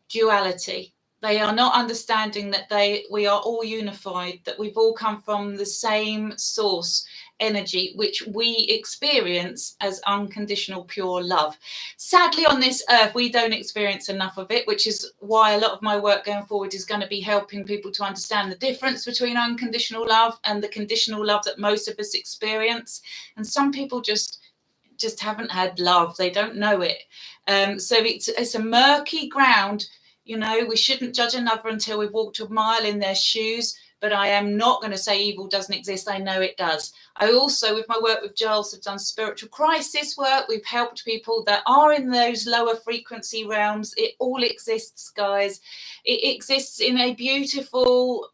duality. They are not understanding that we are all unified, that we've all come from the same source energy, which we experience as unconditional pure love. Sadly, on this earth, we don't experience enough of it, which is why a lot of my work going forward is going to be helping people to understand the difference between unconditional love and the conditional love that most of us experience. And some people just haven't had love. They don't know it. So it's a murky ground. We shouldn't judge another until we've walked a mile in their shoes. But I am not going to say evil doesn't exist. I know it does. I also, with my work with Giles, have done spiritual crisis work. We've helped people that are in those lower frequency realms. It all exists, guys. It exists in a beautiful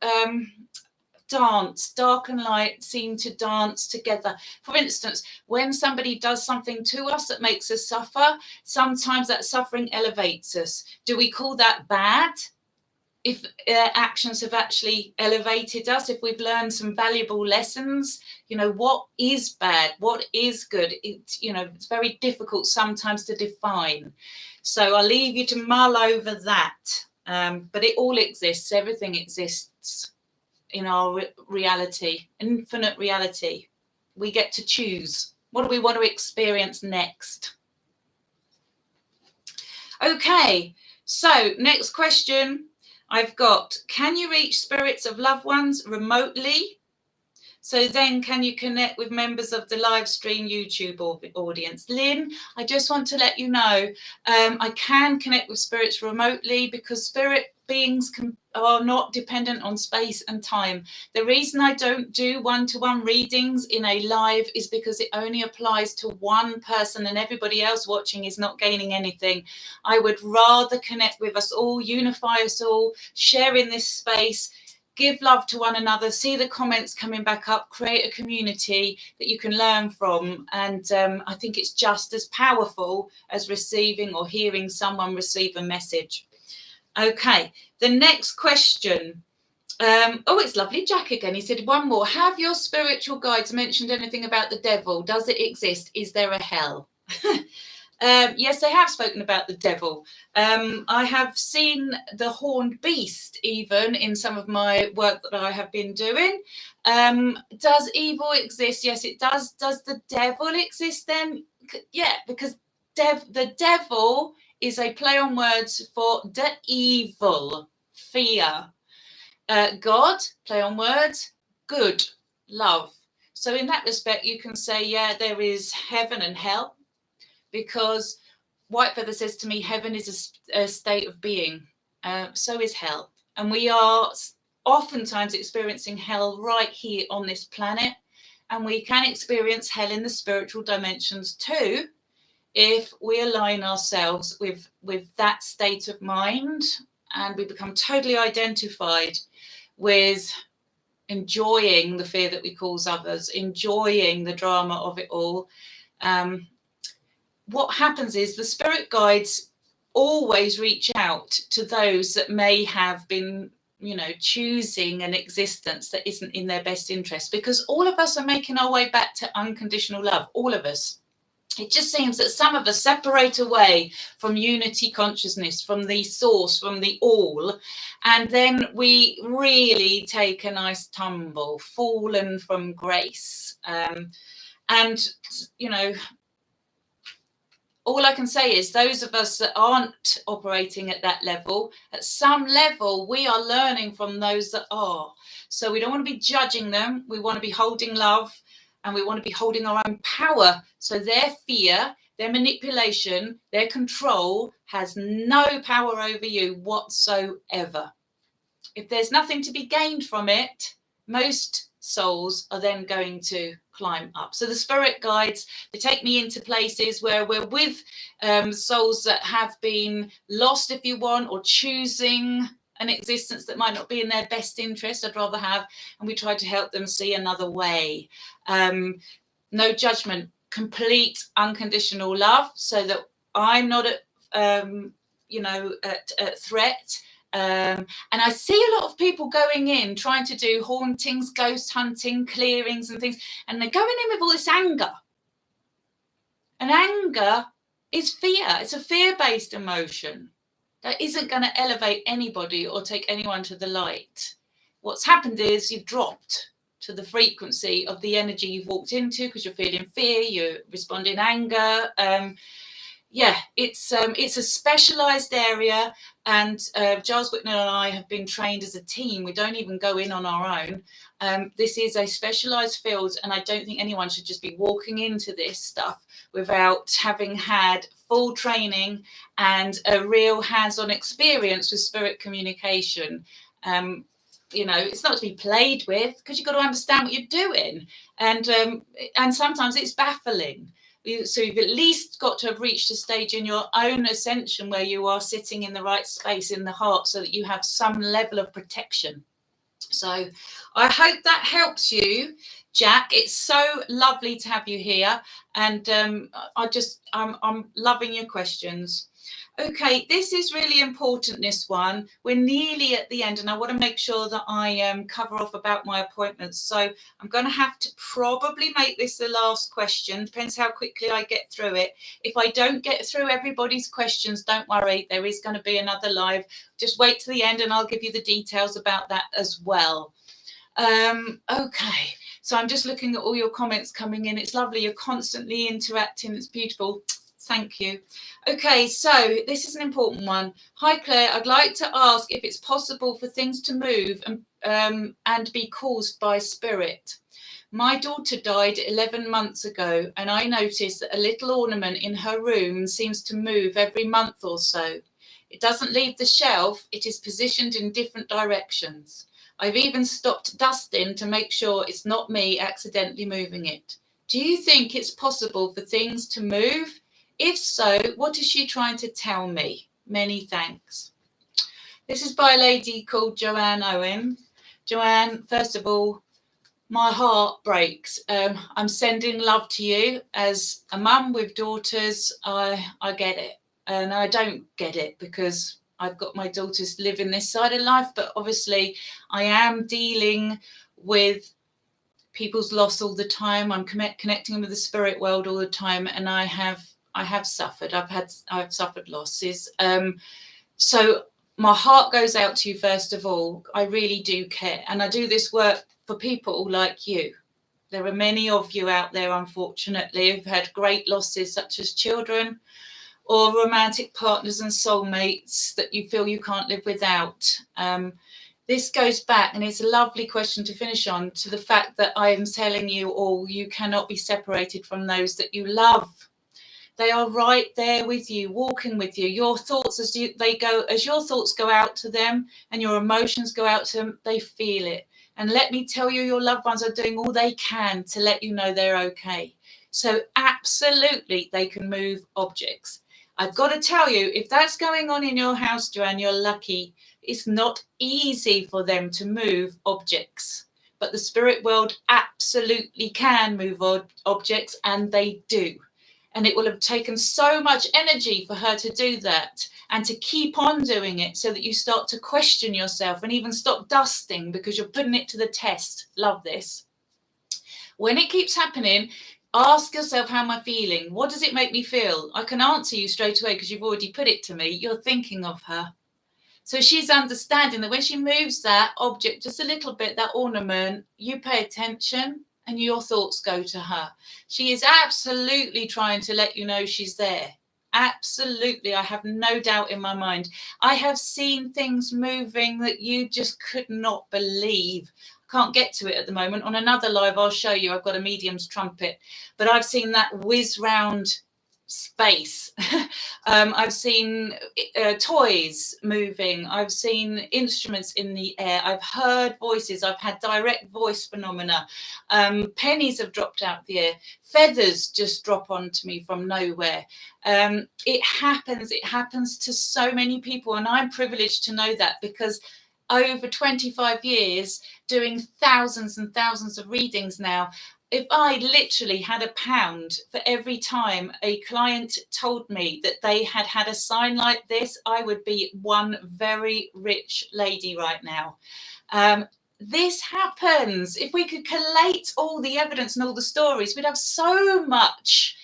dance. Dark and light seem to dance together. For instance, when somebody does something to us that makes us suffer, sometimes that suffering elevates us. Do we call that bad? If actions have actually elevated us, if we've learned some valuable lessons, what is bad, what is good, it's very difficult sometimes to define. So I'll leave you to mull over that. But it all exists. Everything exists in our reality, infinite reality. We get to choose. What do we want to experience next? Okay, so next question. I've got, can you reach spirits of loved ones remotely? So then can you connect with members of the live stream YouTube audience? Lynn, I just want to let you know, I can connect with spirits remotely because spirit beings are not dependent on space and time. The reason I don't do one-to-one readings in a live is because it only applies to one person and everybody else watching is not gaining anything. I would rather connect with us all, unify us all, share in this space, give love to one another, see the comments coming back up, create a community that you can learn from. And I think it's just as powerful as receiving or hearing someone receive a message. Okay, the next question. It's lovely. Jack again. He said, one more. Have your spiritual guides mentioned anything about the devil? Does it exist? Is there a hell? Yes, they have spoken about the devil. I have seen the horned beast even in some of my work that I have been doing. Does evil exist? Yes, it does. Does the devil exist then? Yeah, because the devil is a play on words for the evil, fear. God, play on words, good, love. So in that respect, you can say, yeah, there is heaven and hell, because White Feather says to me, heaven is a state of being. So is hell. And we are oftentimes experiencing hell right here on this planet. And we can experience hell in the spiritual dimensions too, if we align ourselves with that state of mind, and we become totally identified with enjoying the fear that we cause others, enjoying the drama of it all. What happens is the spirit guides always reach out to those that may have been, choosing an existence that isn't in their best interest, because all of us are making our way back to unconditional love, all of us. It just seems that some of us separate away from unity consciousness, from the source, from the all, and then we really take a nice tumble, fallen from grace. And, all I can say is those of us that aren't operating at that level, at some level, we are learning from those that are. So we don't want to be judging them. We want to be holding love, and we want to be holding our own power. So their fear, their manipulation, their control has no power over you whatsoever. If there's nothing to be gained from it, most souls are then going to climb up. So the spirit guides, they take me into places where we're with souls that have been lost, if you want, or choosing an existence that might not be in their best interest. I'd rather have, and we try to help them see another way. No judgment, complete unconditional love, so that I'm not at threat. And I see a lot of people going in trying to do hauntings, ghost hunting, clearings and things, and they're going in with all this anger. And anger is fear. It's a fear-based emotion that isn't going to elevate anybody or take anyone to the light. What's happened is you've dropped to the frequency of the energy you've walked into because you're feeling fear, you respond in anger. It's a specialized area, and Giles Whitnell and I have been trained as a team. We don't even go in on our own. This is a specialized field, and I don't think anyone should just be walking into this stuff without having had full training and a real hands-on experience with spirit communication. It's not to be played with, because you've got to understand what you're doing, and sometimes it's baffling. So you've at least got to have reached a stage in your own ascension where you are sitting in the right space in the heart, so that you have some level of protection. So I hope that helps you, Jack. It's so lovely to have you here, and I'm loving your questions. Okay, this is really important, this one. We're nearly at the end, and I want to make sure that I cover off about my appointments. So I'm going to have to probably make this the last question. Depends how quickly I get through it. If I don't get through everybody's questions, don't worry. There is going to be another live. Just wait to the end, and I'll give you the details about that as well. Okay, so I'm just looking at all your comments coming in. It's lovely. You're constantly interacting. It's beautiful. Thank you. Okay, so this is an important one. Hi, Claire. I'd like to ask if it's possible for things to move and be caused by spirit. My daughter died 11 months ago, and I noticed that a little ornament in her room seems to move every month or so. It doesn't leave the shelf. It is positioned in different directions. I've even stopped dusting to make sure it's not me accidentally moving it. Do you think it's possible for things to move? If so, what is she trying to tell me? Many thanks. This is by a lady called Joanne Owen. Joanne, first of all, my heart breaks. I'm sending love to you. As a mum with daughters, I get it. And I don't get it because I've got my daughters living this side of life, but obviously I am dealing with people's loss all the time. I'm connecting with the spirit world all the time, and I have suffered. I've suffered losses. So my heart goes out to you, first of all. I really do care. And I do this work for people like you. There are many of you out there, unfortunately, who've had great losses, such as children or romantic partners and soulmates that you feel you can't live without. This goes back, and it's a lovely question to finish on, to the fact that I am telling you all, you cannot be separated from those that you love. They are right there with you, walking with you. Your thoughts, as your thoughts go out to them and your emotions go out to them, they feel it. And let me tell you, your loved ones are doing all they can to let you know they're okay. So absolutely, they can move objects. I've got to tell you, if that's going on in your house, Joanne, you're lucky. It's not easy for them to move objects. But the spirit world absolutely can move objects, and they do. And it will have taken so much energy for her to do that and to keep on doing it, so that you start to question yourself and even stop dusting because you're putting it to the test. Love this. When it keeps happening, ask yourself, how am I feeling? What does it make me feel? I can answer you straight away because you've already put it to me. You're thinking of her. So she's understanding that when she moves that object just a little bit, that ornament, you pay attention and your thoughts go to her. She is absolutely trying to let you know she's there. Absolutely. I have no doubt in my mind. I have seen things moving that you just could not believe. Can't get to it at the moment. On another live, I'll show you. I've got a medium's trumpet, but I've seen that whiz round space. I've seen toys moving. I've seen instruments in the air. I've heard voices. I've had direct voice phenomena. Pennies have dropped out the air. Feathers just drop onto me from nowhere. It happens to so many people, and I'm privileged to know that, because over 25 years doing thousands and thousands of readings now, if I literally had £1 for every time a client told me that they had had a sign like this, I would be one very rich lady right now. This happens. If we could collate all the evidence and all the stories, we'd have so much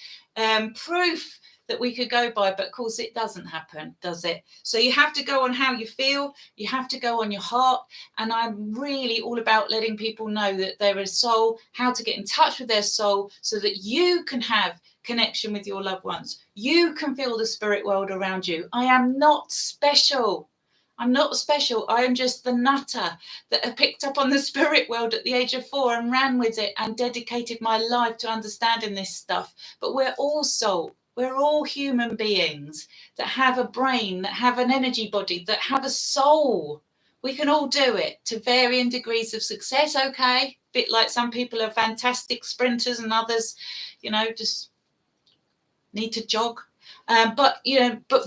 proof that we could go by, but of course it doesn't happen, does it? So you have to go on how you feel, you have to go on your heart, and I'm really all about letting people know that they're a soul, how to get in touch with their soul so that you can have connection with your loved ones. You can feel the spirit world around you. I am not special. I'm not special. I am just the nutter that picked up on the spirit world at the age of 4 and ran with it and dedicated my life to understanding this stuff. But we're all soul. We're all human beings that have a brain, that have an energy body, that have a soul. We can all do it to varying degrees of success, okay? A bit like some people are fantastic sprinters and others, just need to jog. But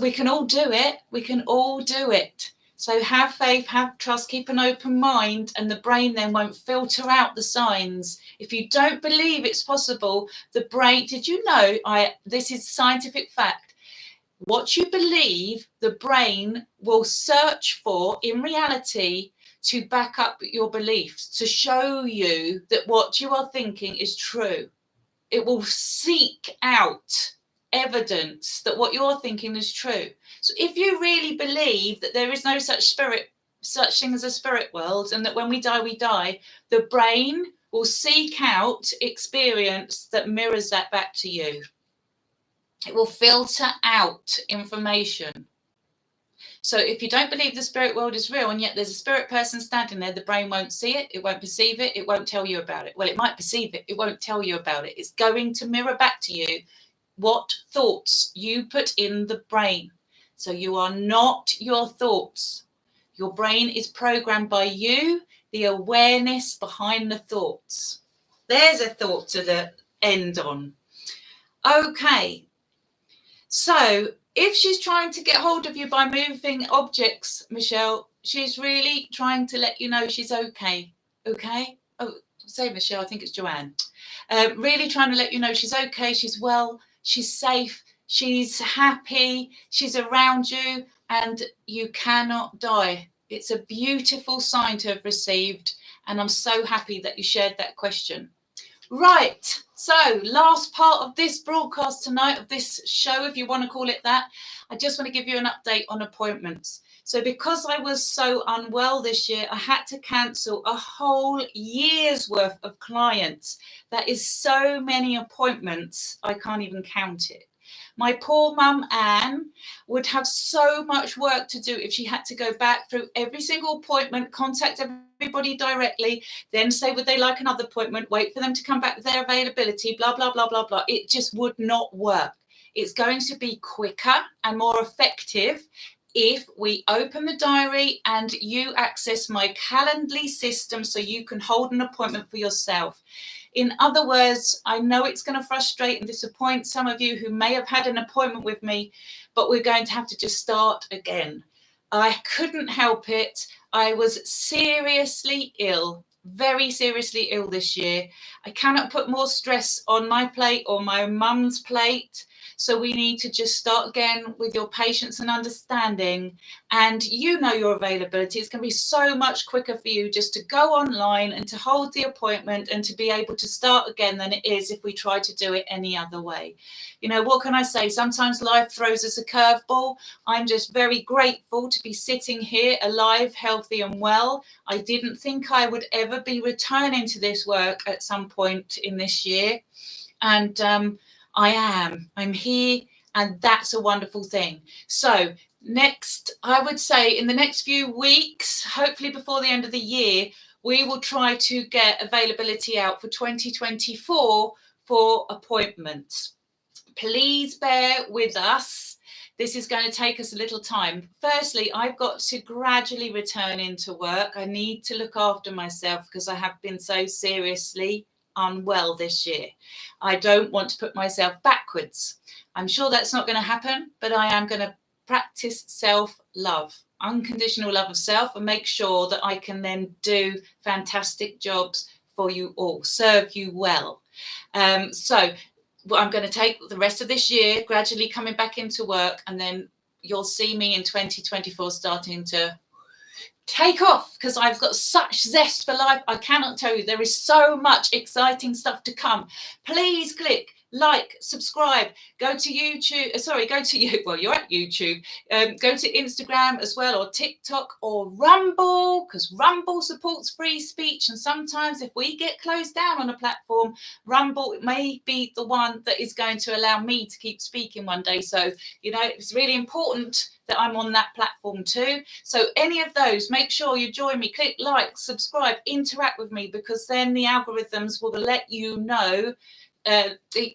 we can all do it. We can all do it. So have faith, have trust, keep an open mind, and the brain then won't filter out the signs. If you don't believe it's possible, the brain, did you know, this is scientific fact, what you believe, the brain will search for in reality to back up your beliefs, to show you that what you are thinking is true. It will seek out evidence that what you're thinking is true. So if you really believe that there is no such thing as a spirit world, and that when we die, the brain will seek out experience that mirrors that back to you. It will filter out information. So if you don't believe the spirit world is real, and yet there's a spirit person standing there, the brain won't see it, it won't perceive it, it won't tell you about it. Well, it might perceive it, it won't tell you about it. It's going to mirror back to you what thoughts you put in the brain. So you are not your thoughts. Your brain is programmed by you, the awareness behind the thoughts. There's a thought to the end on. Okay. So if she's trying to get hold of you by moving objects, Michelle, she's really trying to let you know she's okay. Okay? Oh, say Michelle, I think it's Joanne. Really trying to let you know she's okay, she's well, she's safe, she's happy, she's around you, and you cannot die. It's a beautiful sign to have received, and I'm so happy that you shared that question. Right, so last part of this broadcast tonight, of this show, if you want to call it that, I just want to give you an update on appointments. So because I was so unwell this year, I had to cancel a whole year's worth of clients. That is so many appointments, I can't even count it. My poor mum, Anne, would have so much work to do if she had to go back through every single appointment, contact everybody directly, then say, would they like another appointment, wait for them to come back with their availability, blah, blah, blah, blah, blah. It just would not work. It's going to be quicker and more effective if we open the diary and you access my Calendly system so you can hold an appointment for yourself. In other words, I know it's going to frustrate and disappoint some of you who may have had an appointment with me, but we're going to have to just start again. I couldn't help it. I was seriously ill, very seriously ill this year. I cannot put more stress on my plate or my mum's plate. So we need to just start again with your patience and understanding. And you know your availability. It's going to be so much quicker for you just to go online and to hold the appointment and to be able to start again than it is if we try to do it any other way. You know, what can I say? Sometimes life throws us a curveball. I'm just very grateful to be sitting here alive, healthy and well. I didn't think I would ever be returning to this work at some point in this year. And I'm here, and that's a wonderful thing. So next, I would say in the next few weeks, hopefully before the end of the year, we will try to get availability out for 2024 for appointments. Please bear with us. This is going to take us a little time. Firstly, I've got to gradually return into work. I need to look after myself because I have been so seriously unwell this year. I don't want to put myself backwards. I'm sure that's not going to happen, but I am going to practice self-love, unconditional love of self, and make sure that I can then do fantastic jobs for you all, serve you well. So I'm going to take the rest of this year gradually coming back into work, and then you'll see me in 2024 starting to take off because I've got such zest for life. I cannot tell you, there is so much exciting stuff to come. Please click like, subscribe, go to YouTube. Well, you're at YouTube. Go to Instagram as well, or TikTok, or Rumble, because Rumble supports free speech. And sometimes if we get closed down on a platform, Rumble may be the one that is going to allow me to keep speaking one day. So, you know, it's really important that I'm on that platform too. So any of those, make sure you join me, click like, subscribe, interact with me, because then the algorithms will let you know.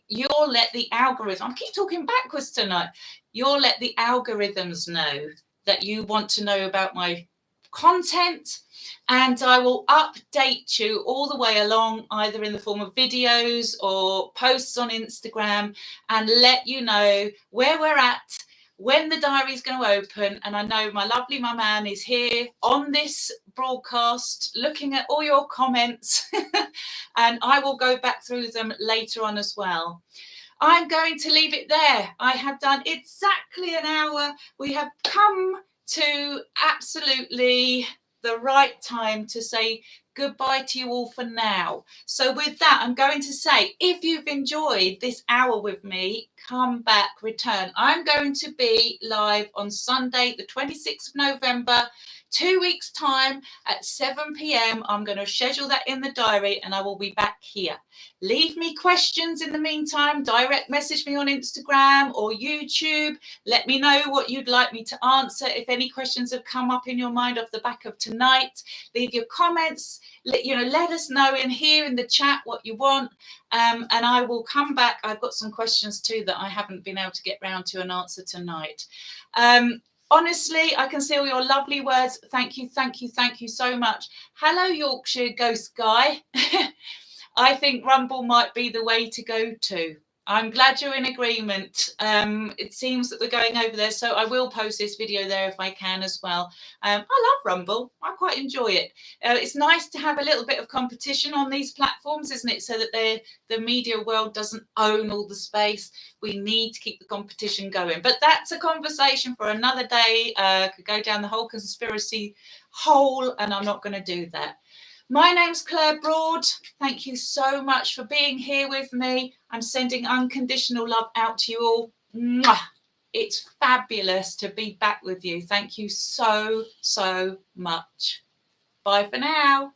You'll let the algorithm, I keep talking backwards tonight. You'll let the algorithms know that you want to know about my content, and I will update you all the way along, either in the form of videos or posts on Instagram, and let you know where we're at, when the diary is going to open. And I know my lovely mum Anne is here on this broadcast looking at all your comments and I will go back through them later on as well. I'm going to leave it there. I have done exactly an hour. We have come to absolutely the right time to say goodbye to you all for now. So with that, I'm going to say, if you've enjoyed this hour with me, come back, return. I'm going to be live on Sunday, the 26th of November, 2 weeks time at 7 p.m. I'm going to schedule that in the diary and I will be back here. Leave me questions in the meantime. Direct message me on Instagram or YouTube. Let me know what you'd like me to answer. If any questions have come up in your mind off the back of tonight, leave your comments. Let us know in here in the chat what you want, and I will come back. I've got some questions too that I haven't been able to get round to and answer tonight. Honestly, I can see all your lovely words. Thank you, thank you, thank you so much. Hello, Yorkshire Ghost Guy. I think Rumble might be the way to go to. I'm glad you're in agreement. It seems that we're going over there, so I will post this video there if I can as well. I love Rumble. I quite enjoy it. It's nice to have a little bit of competition on these platforms, isn't it? So that the media world doesn't own all the space. We need to keep the competition going. But that's a conversation for another day. Could go down the whole conspiracy hole, and I'm not going to do that. My name's Claire Broad. Thank you so much for being here with me. I'm sending unconditional love out to you all. Mwah! It's fabulous to be back with you. Thank you so, so much. Bye for now.